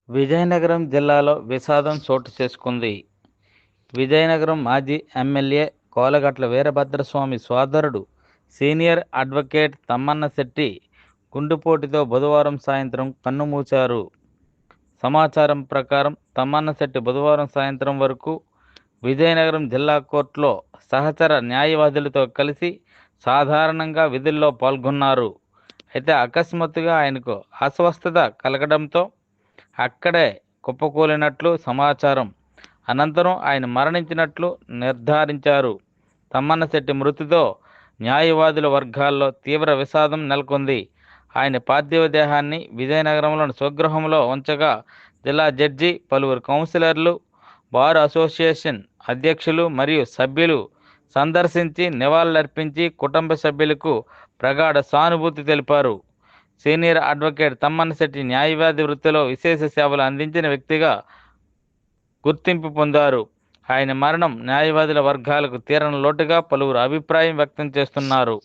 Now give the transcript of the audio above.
విజయనగరం జిల్లాలో విషాదం చోటు చేసుకుంది. విజయనగరం మాజీ ఎమ్మెల్యే కోలగట్ల వీరభద్రస్వామి సోదరుడు సీనియర్ అడ్వకేట్ తమ్మన్నశెట్టి గుండెపోటుతో బుధవారం సాయంత్రం కన్నుమూశారు. సమాచారం ప్రకారం తమ్మన్నశెట్టి బుధవారం సాయంత్రం వరకు విజయనగరం జిల్లా కోర్టులో సహచర న్యాయవాదులతో కలిసి సాధారణంగా విధుల్లో పాల్గొన్నారు. అయితే అకస్మాత్తుగా ఆయనకు అస్వస్థత కలగడంతో అక్కడే కుప్పకూలినట్లు సమాచారం. అనంతరం ఆయన మరణించినట్లు నిర్ధారించారు. తమ్మన్నశెట్టి మృతితో న్యాయవాదుల వర్గాల్లో తీవ్ర విషాదం నెలకొంది. ఆయన పార్థివ దేహాన్ని విజయనగరంలోని స్వగృహంలో ఉంచగా జిల్లా జడ్జి, పలువురు కౌన్సిలర్లు, బార్ అసోసియేషన్ అధ్యక్షులు మరియు సభ్యులు సందర్శించి నివాళులర్పించి కుటుంబ సభ్యులకు ప్రగాఢ సానుభూతి తెలిపారు. సీనియర్ అడ్వకేట్ తమ్మన్నశెట్టి న్యాయవాది వృత్తిలో విశేష సేవలు అందించిన వ్యక్తిగా గుర్తింపు పొందారు. ఆయన మరణం న్యాయవాదుల వర్గాలకు తీరని లోటుగా పలువురు అభిప్రాయం వ్యక్తం చేస్తున్నారు.